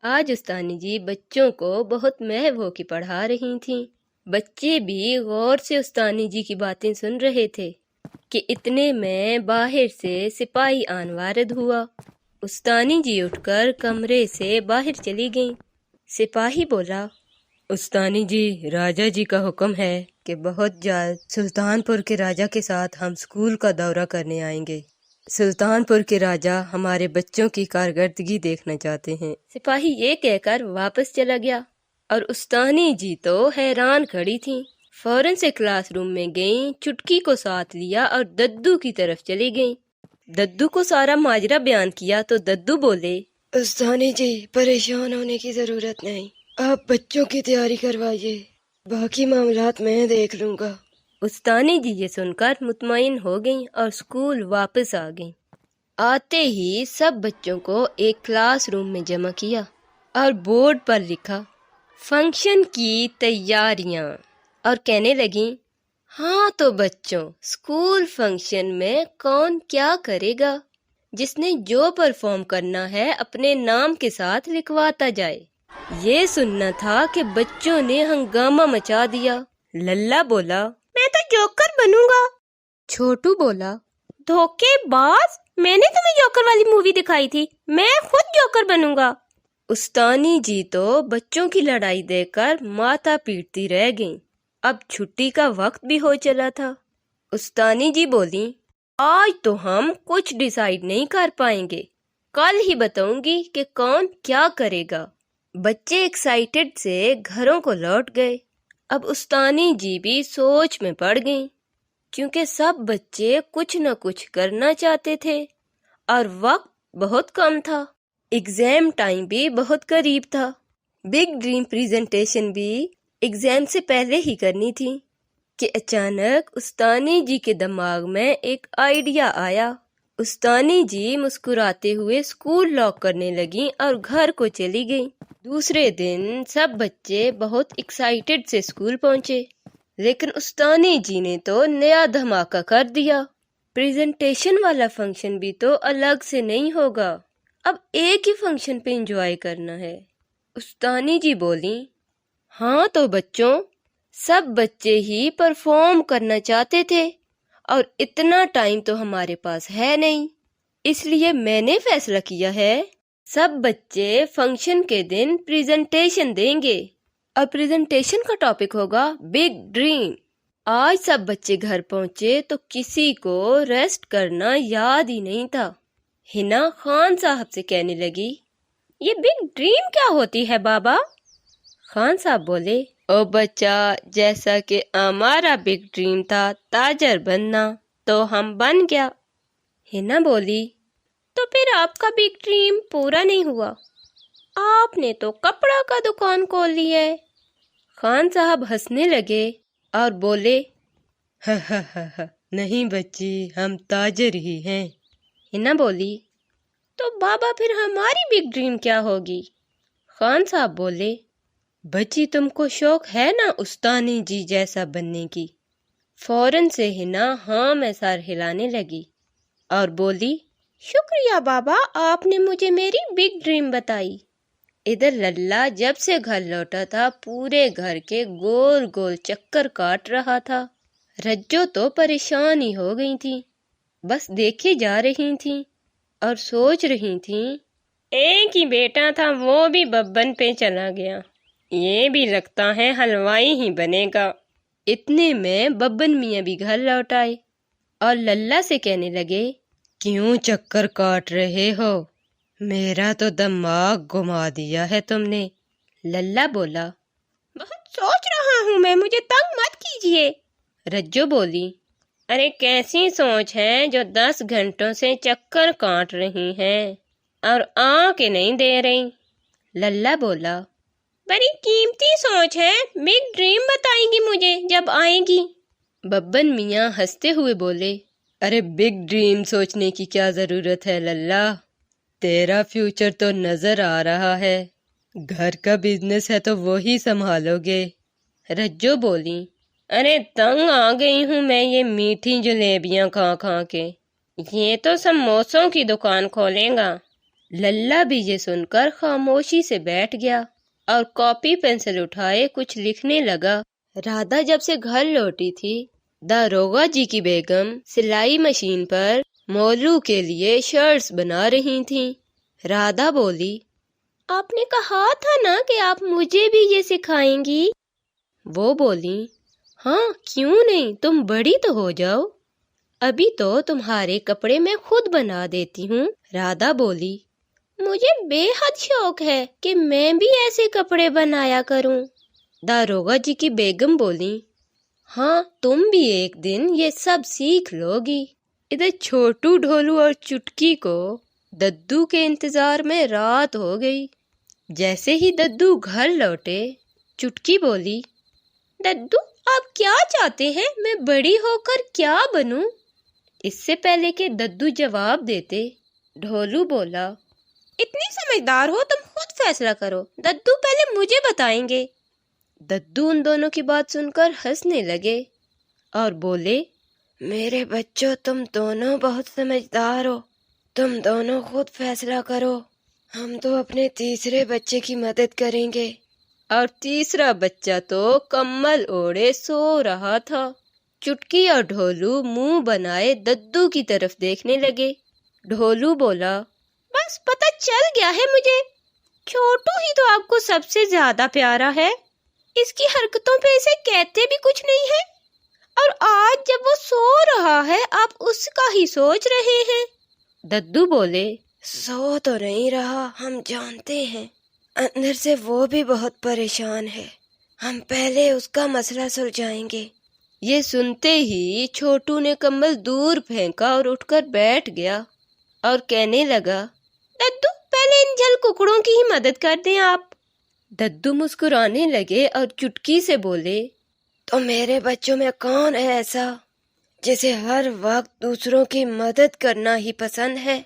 آج استانی جی بچوں کو بہت محو ہو کے پڑھا رہی تھیں۔ بچے بھی غور سے استانی جی کی باتیں سن رہے تھے کہ اتنے میں باہر سے سپاہی آن وارد ہوا۔ استانی جی اٹھ کر کمرے سے باہر چلی گئیں۔ سپاہی بولا، استانی جی، راجا جی کا حکم ہے کہ بہت جلد سلطان پور کے راجا کے ساتھ ہم اسکول کا دورہ کرنے آئیں گے۔ سلطان پور کے راجا ہمارے بچوں کی کارکردگی دیکھنا چاہتے ہیں۔ سپاہی یہ کہہ کر واپس چلا گیا اور استانی جی تو حیران کھڑی تھیں۔ فوراً سے کلاس روم میں گئیں، چٹکی کو ساتھ لیا اور ددو کی طرف چلی گئیں۔ ددو کو سارا ماجرا بیان کیا تو ددو بولے، استانی جی، پریشان ہونے کی ضرورت نہیں، آپ بچوں کی تیاری کروائیے، باقی معاملات میں دیکھ لوں گا۔ استانی جی یہ سن کر مطمئن ہو گئیں اور اسکول واپس آ گئیں۔ آتے ہی سب بچوں کو ایک کلاس روم میں جمع کیا اور بورڈ پر لکھا فنکشن کی تیاریاں، اور کہنے لگیں، ہاں تو بچوں، اسکول فنکشن میں کون کیا کرے گا؟ جس نے جو پرفارم کرنا ہے اپنے نام کے ساتھ لکھواتا جائے۔ یہ سننا تھا کہ بچوں نے ہنگامہ مچا دیا۔ للہ بولا، میں تو جوکر بنوں گا۔ چھوٹو بولا، دھوکے باز، میں نے تمہیں جوکر والی مووی دکھائی تھی، میں خود جوکر بنوں گا۔ استانی جی تو بچوں کی لڑائی دیکھ کر ماتھا پیٹتی رہ گئیں۔ اب چھٹی کا وقت بھی ہو چلا تھا۔ استانی جی بولیں، آج تو ہم کچھ ڈیسائیڈ نہیں کر پائیں گے، کل ہی بتاؤں گی کہ کون کیا کرے گا۔ بچے ایکسائٹیڈ سے گھروں کو لوٹ گئے۔ اب استانی جی بھی سوچ میں پڑ گئیں، کیونکہ سب بچے کچھ نہ کچھ کرنا چاہتے تھے اور وقت بہت کم تھا۔ ایگزام ٹائم بھی بہت قریب تھا۔ بگ ڈریم پریزنٹیشن بھی ایگزام سے پہلے ہی کرنی تھی کہ اچانک استانی جی کے دماغ میں ایک آئیڈیا آیا۔ استانی جی مسکراتے ہوئے اسکول لاک کرنے لگیں اور گھر کو چلی گئیں۔ دوسرے دن سب بچے بہت ایکسائٹیڈ سے اسکول پہنچے، لیکن استانی جی نے تو نیا دھماکہ کر دیا۔ پریزنٹیشن والا فنکشن بھی تو الگ سے نہیں ہوگا، اب ایک ہی فنکشن پہ انجوائے کرنا ہے۔ استانی جی بولیں، ہاں تو بچوں، سب بچے ہی پرفارم کرنا چاہتے تھے اور اتنا ٹائم تو ہمارے پاس ہے نہیں، اس لیے میں نے فیصلہ کیا ہے سب بچے فنکشن کے دن پریزنٹیشن دیں گے اور پریزنٹیشن کا ٹاپک ہوگا بگ ڈریم۔ آج سب بچے گھر پہنچے تو کسی کو ریسٹ کرنا یاد ہی نہیں تھا۔ ہنا خان صاحب سے کہنے لگی، یہ بگ ڈریم کیا ہوتی ہے بابا؟ خان صاحب بولے، او بچہ، جیسا کہ ہمارا بگ ڈریم تھا تاجر بننا، تو ہم بن گیا۔ ہنا بولی، تو پھر آپ کا بگ ڈریم پورا نہیں ہوا، آپ نے تو کپڑا کا دکان کھول لی ہے۔ خان صاحب ہنسنے لگے اور بولے، نہیں بچی، ہم تاجر ہی ہیں۔ ہنا بولی، تو بابا پھر ہماری بگ ڈریم کیا ہوگی؟ خان صاحب بولے، بچی، تم کو شوق ہے نا استانی جی جیسا بننے کی؟ فوراً سے ہنا ہاں میں سر ہلانے لگی اور بولی، شکریہ بابا، آپ نے مجھے میری بگ ڈریم بتائی۔ ادھر للہ جب سے گھر لوٹا تھا پورے گھر کے گول گول چکر کاٹ رہا تھا۔ رجو تو پریشان ہی ہو گئی تھیں، بس دیکھے جا رہی تھیں اور سوچ رہی تھیں، ایک ہی بیٹا تھا وہ بھی ببن پہ چلا گیا، یہ بھی لگتا ہے حلوائی ہی بنے گا۔ اتنے میں ببن میاں بھی گھر لوٹ آئے اور للہ سے کہنے لگے، کیوں چکر کاٹ رہے ہو؟ میرا تو دماغ گھما دیا ہے تم نے۔ للہ بولا، بہت سوچ رہا ہوں میں، مجھے تنگ مت کیجیے۔ رجو بولی، ارے کیسی سوچ ہے جو 10 گھنٹوں سے چکر کاٹ رہی ہیں اور آ کے نہیں دے رہی؟ للہ بولا، بڑی قیمتی سوچ ہے، بگ ڈریم بتائیں گی مجھے جب آئے گی۔ ببن میاں ہنستے ہوئے بولے، ارے بگ ڈریم سوچنے کی کیا ضرورت ہے للہ، تیرا فیوچر تو نظر آ رہا ہے، گھر کا بزنس ہے تو وہی سنبھالو گے۔ رجو بولی، ارے تنگ آ گئی ہوں میں یہ میٹھی جلیبیاں کھا کھا کے، یہ تو سموسوں کی دکان کھولے گا۔ للہ بھی یہ سن کر خاموشی سے بیٹھ گیا اور کاپی پنسل اٹھائے کچھ لکھنے لگا۔ رادھا جب سے گھر لوٹی تھی، داروغہ جی کی بیگم سلائی مشین پر مولو کے لیے شرٹس بنا رہی تھیں۔ رادھا بولی، آپ نے کہا تھا نا کہ آپ مجھے بھی یہ سکھائیں گی؟ وہ بولی، ہاں کیوں نہیں، تم بڑی تو ہو جاؤ، ابھی تو تمہارے کپڑے میں خود بنا دیتی ہوں۔ رادھا بولی، مجھے بے حد شوق ہے کہ میں بھی ایسے کپڑے بنایا کروں۔ داروغہ جی کی بیگم بولی، ہاں تم بھی ایک دن یہ سب سیکھ لو گی۔ ادھر چھوٹو، ڈھولو اور چٹکی کو ددو کے انتظار میں رات ہو گئی۔ جیسے ہی ددو گھر لوٹے، چٹکی بولی، ددو آپ کیا چاہتے ہیں، میں بڑی ہو کر کیا بنوں؟ اس سے پہلے کہ ددو جواب دیتے، ڈھولو بولا، اتنی سمجھدار ہو تم خود فیصلہ کرو، ددو پہلے مجھے بتائیں گے۔ ددو ان دونوں کی بات سن کر ہنسنے لگے اور بولے، میرے بچوں تم دونوں بہت سمجھدار ہو، تم دونوں خود فیصلہ کرو، ہم تو اپنے تیسرے بچے کی مدد کریں گے۔ اور تیسرا بچہ تو کمبل اوڑھے سو رہا تھا۔ چٹکی اور ڈھولو منہ بنائے ددو کی طرف دیکھنے لگے۔ ڈھولو بولا، بس پتہ چل گیا ہے مجھے، چھوٹو ہی تو آپ کو سب سے زیادہ پیارا ہے، اس کی حرکتوں پہ اسے کہتے بھی کچھ نہیں ہے، اور آج جب وہ سو رہا ہے آپ اس کا ہی سوچ رہے ہیں۔ ددو بولے، سو تو نہیں رہا، ہم جانتے ہیں، اندر سے وہ بھی بہت پریشان ہے، ہم پہلے اس کا مسئلہ سلجھائیں گے۔ یہ سنتے ہی چھوٹو نے کمبل دور پھینکا اور اٹھ کر بیٹھ گیا اور کہنے لگا، ددو پہلے ان جل ککڑوں کی ہی مدد کر دیں آپ۔ ددو مسکرانے لگے اور چٹکی سے بولے، تو میرے بچوں میں کون ہے ایسا جسے ہر وقت دوسروں کی مدد کرنا ہی پسند ہے؟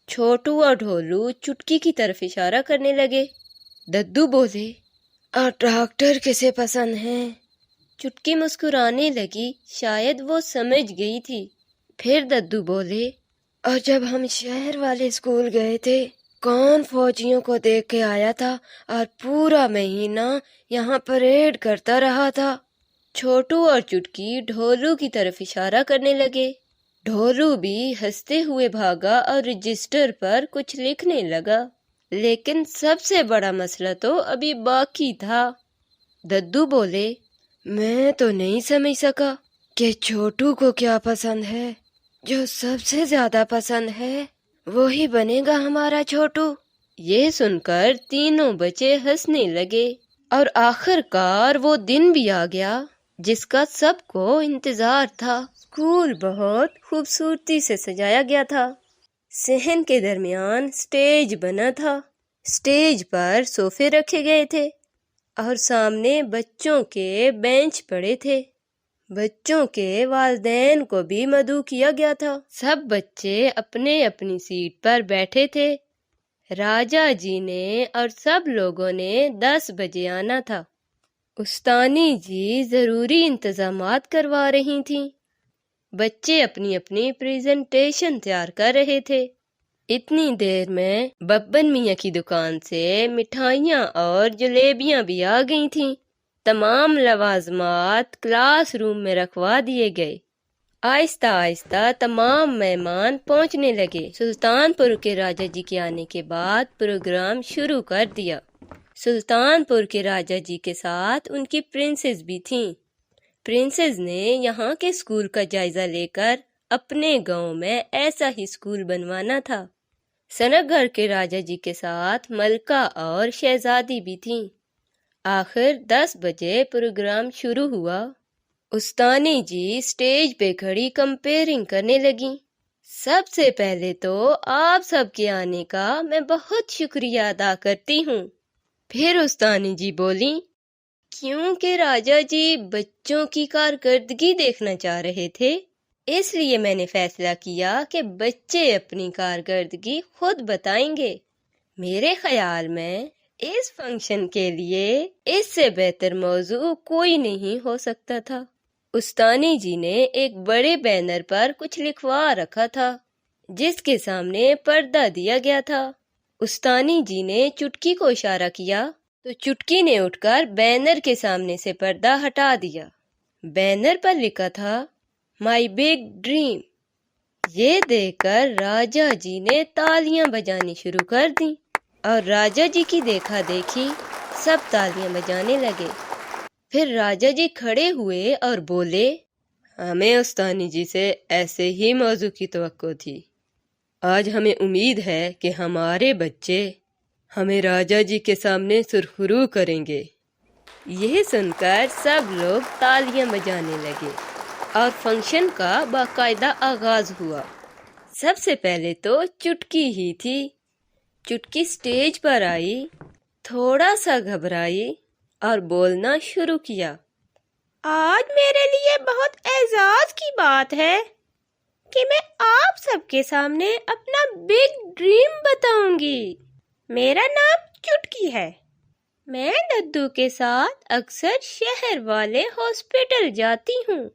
چھوٹو اور ڈھولو چٹکی کی طرف اشارہ کرنے لگے۔ ددو بولے، اور ڈاکٹر کسے پسند ہیں؟ چٹکی مسکرانے لگی، شاید وہ سمجھ گئی تھی۔ پھر ددو بولے، اور جب ہم شہر والے اسکول گئے تھے، کون فوجیوں کو دیکھ کے آیا تھا اور پورا مہینہ یہاں پریڈ کرتا رہا تھا؟ چھوٹو اور چٹکی ڈھولو کی طرف اشارہ کرنے لگے۔ ڈھولو بھی ہنستے ہوئے بھاگا اور رجسٹر پر کچھ لکھنے لگا، لیکن سب سے بڑا مسئلہ تو ابھی باقی تھا۔ ددو بولے، میں تو نہیں سمجھ سکا کہ چھوٹو کو کیا پسند ہے، جو سب سے زیادہ پسند ہے وہی بنے گا ہمارا چھوٹو۔ یہ سن کر تینوں بچے ہنسنے لگے اور آخر کار وہ دن بھی آ گیا جس کا سب کو انتظار تھا۔ اسکول بہت خوبصورتی سے سجایا گیا تھا۔ صحن کے درمیان سٹیج بنا تھا، سٹیج پر صوفے رکھے گئے تھے اور سامنے بچوں کے بینچ پڑے تھے۔ بچوں کے والدین کو بھی مدعو کیا گیا تھا۔ سب بچے اپنے اپنی سیٹ پر بیٹھے تھے۔ راجا جی نے اور سب لوگوں نے 10 بجے آنا تھا۔ استانی جی ضروری انتظامات کروا رہی تھیں۔ بچے اپنی اپنی پریزنٹیشن تیار کر رہے تھے۔ اتنی دیر میں ببن میاں کی دکان سے مٹھائیاں اور جلیبیاں بھی آ گئی تھیں۔ تمام لوازمات کلاس روم میں رکھوا دیے گئے۔ آہستہ آہستہ تمام مہمان پہنچنے لگے۔ سلطان پور کے راجا جی کے آنے کے بعد پروگرام شروع کر دیا۔ سلطان پور کے راجا جی کے ساتھ ان کی پرنسس بھی تھیں۔ پرنسس نے یہاں کے اسکول کا جائزہ لے کر اپنے گاؤں میں ایسا ہی اسکول بنوانا تھا۔ سنک گھر کے راجا جی کے ساتھ ملکہ اور شہزادی بھی تھیں۔ آخر 10 بجے پروگرام شروع ہوا۔ استانی جی سٹیج پہ کھڑی کمپیئرنگ کرنے لگیں۔ سب سے پہلے تو آپ سب کے آنے کا میں بہت شکریہ ادا کرتی ہوں۔ پھر استانی جی بولیں، کیونکہ راجا جی بچوں کی کارکردگی دیکھنا چاہ رہے تھے، اس لیے میں نے فیصلہ کیا کہ بچے اپنی کارکردگی خود بتائیں گے۔ میرے خیال میں اس فنکشن کے لیے اس سے بہتر موضوع کوئی نہیں ہو سکتا تھا۔ استانی جی نے ایک بڑے بینر پر کچھ لکھوا رکھا تھا جس کے سامنے پردہ دیا گیا تھا۔ استانی جی نے چٹکی کو اشارہ کیا تو چٹکی نے اٹھ کر بینر کے سامنے سے پردہ ہٹا دیا۔ بینر پر لکھا تھا مائی بگ ڈریم۔ یہ دیکھ کر راجا جی نے تالیاں بجانی شروع کر دیں اور راجا جی کی دیکھا دیکھی سب تالیاں بجانے لگے۔ پھر راجا جی کھڑے ہوئے اور بولے، ہمیں استانی جی سے ایسے ہی موضوع کی توقع تھی۔ آج ہمیں امید ہے کہ ہمارے بچے ہمیں راجا جی کے سامنے سرخرو کریں گے۔ یہ سن کر سب لوگ تالیاں بجانے لگے اور فنکشن کا باقاعدہ آغاز ہوا۔ سب سے پہلے تو چٹکی ہی تھی۔ چٹکی سٹیج پر آئی، تھوڑا سا گھبرائی اور بولنا شروع کیا۔ آج میرے لیے بہت اعزاز کی بات ہے کہ میں آپ سب کے سامنے اپنا بگ ڈریم بتاؤں گی۔ میرا نام چٹکی ہے۔ میں ددو کے ساتھ اکثر شہر والے ہاسپٹل جاتی ہوں۔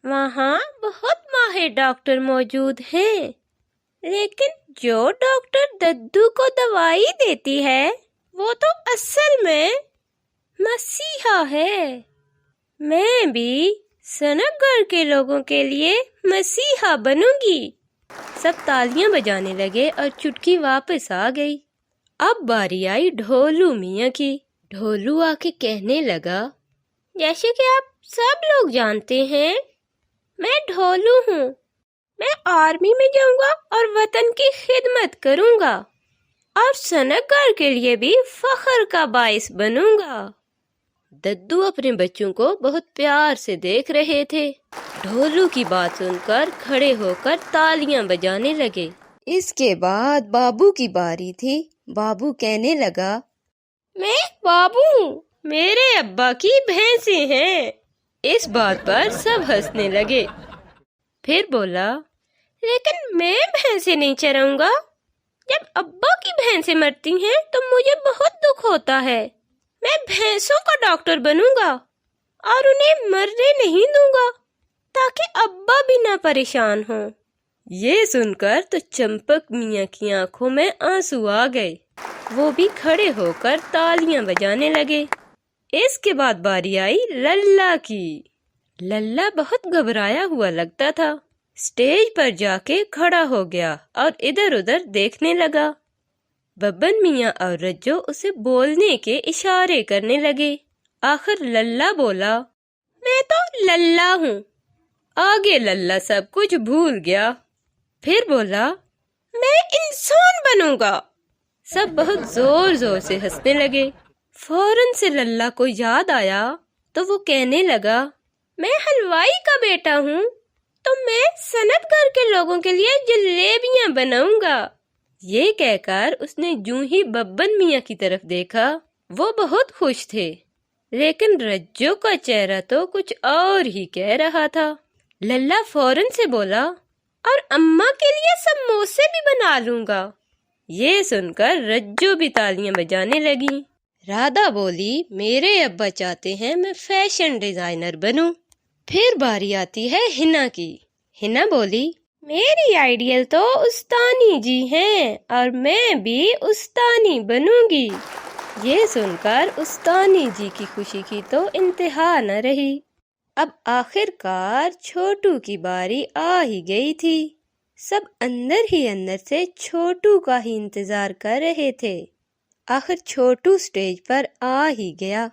وہاں بہت ماہر ڈاکٹر موجود ہیں، لیکن جو ڈاکٹر ددو کو دوائی دیتی ہے وہ تو اصل میں مسیحا ہے۔ میں بھی سنک گڑھ کے لوگوں کے لیے مسیحا بنوں گی۔ سب تالیاں بجانے لگے اور چٹکی واپس آ گئی۔ اب باری آئی ڈھولو میاں کی۔ ڈھولو آ کے کہنے لگا، جیسے کہ آپ سب لوگ جانتے ہیں میں ڈھولو ہوں۔ میں آرمی میں جاؤں گا اور وطن کی خدمت کروں گا اور سنک گڑھ کے لیے بھی فخر کا باعث بنوں گا۔ ددو اپنے بچوں کو بہت پیار سے دیکھ رہے تھے۔ ڈھولو کی بات سن کر کھڑے ہو کر تالیاں بجانے لگے۔ اس کے بعد بابو کی باری تھی۔ بابو کہنے لگا، میں بابو ہوں، میرے ابا کی بھینسیں ہیں۔ اس بات پر سب ہنسنے لگے۔ پھر بولا، لیکن میں بھینسیں نہیں چراؤں گا۔ جب ابا کی بھینسیں مرتی ہیں تو مجھے بہت دکھ ہوتا ہے۔ میں بھینسوں کا ڈاکٹر بنوں گا اور انہیں مرنے نہیں دوں گا تاکہ ابا بھی نہ پریشان ہوں۔ یہ سن کر تو چمپک میاں کی آنکھوں میں آنسو آ گئے۔ وہ بھی کھڑے ہو کر تالیاں بجانے لگے۔ اس کے بعد باری آئی للہ کی۔ للہ بہت گھبرایا ہوا لگتا تھا۔ سٹیج پر جا کے کھڑا ہو گیا اور ادھر ادھر دیکھنے لگا۔ ببن میاں اور رجو اسے بولنے کے اشارے کرنے لگے۔ آخر للہ بولا، میں تو للہ ہوں۔ آگے للہ سب کچھ بھول گیا۔ پھر بولا، میں انسان بنوں گا۔ سب بہت زور زور سے ہنسنے لگے۔ فوراً سے للہ کو یاد آیا تو وہ کہنے لگا، میں حلوائی کا بیٹا ہوں تو میں سنت گھر کے لوگوں کے لیے جلیبیاں بناؤں گا۔ یہ کہہ کر اس نے جوں ہی ببن میاں کی طرف دیکھا، وہ بہت خوش تھے، لیکن رجو کا چہرہ تو کچھ اور ہی کہہ رہا تھا۔ للہ فوراً سے بولا، اور اماں کے لیے سموسے بھی بنا لوں گا۔ یہ سن کر رجو بھی تالیاں بجانے لگی۔ رادھا بولی، میرے ابا چاہتے ہیں میں فیشن ڈیزائنر بنوں۔ پھر باری آتی ہے ہنا کی۔ ہنا بولی، میری آئیڈیل تو استانی جی ہیں اور میں بھی استانی بنوں گی۔ یہ سن کر استانی جی کی خوشی کی تو انتہا نہ رہی۔ اب آخر کار چھوٹو کی باری آ ہی گئی تھی۔ سب اندر ہی اندر سے چھوٹو کا ہی انتظار کر رہے تھے۔ آخر چھوٹو سٹیج پر آ ہی گیا۔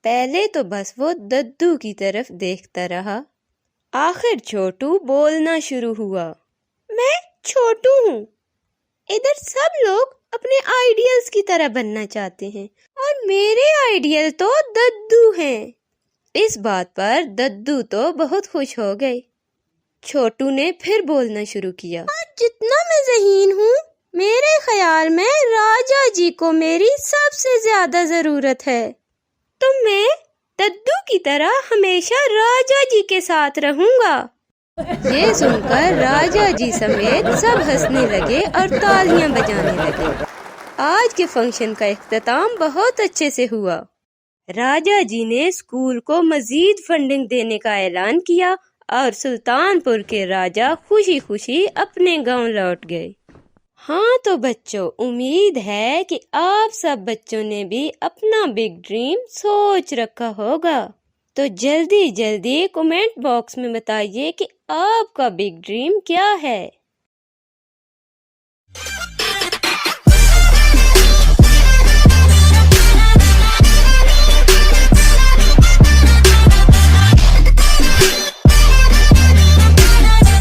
پہلے تو بس وہ ددو کی طرف دیکھتا رہا۔ آخر چھوٹو بولنا شروع ہوا، میں چھوٹو ہوں۔ ادھر سب لوگ اپنے آئیڈیلز کی طرح بننا چاہتے ہیں اور میرے آئیڈیل تو ددو ہیں۔ اس بات پر ددو تو بہت خوش ہو گئے۔ چھوٹو نے پھر بولنا شروع کیا، جتنا میں ذہین ہوں، میرے خیال میں راجا جی کو میری سب سے زیادہ ضرورت ہے، تو میں ددو کی طرح ہمیشہ راجا جی کے ساتھ رہوں گا۔ یہ سن کر راجا جی سمیت سب ہنسنے لگے اور تالیاں بجانے لگے۔ آج کے فنکشن کا اختتام بہت اچھے سے ہوا۔ راجا جی نے اسکول کو مزید فنڈنگ دینے کا اعلان کیا اور سلطان پور کے راجا خوشی خوشی اپنے گاؤں لوٹ گئے۔ ہاں تو بچوں، امید ہے کہ آپ سب بچوں نے بھی اپنا بگ ڈریم سوچ رکھا ہوگا۔ تو جلدی جلدی کمنٹ باکس میں بتائیے کہ آپ کا بگ ڈریم کیا ہے۔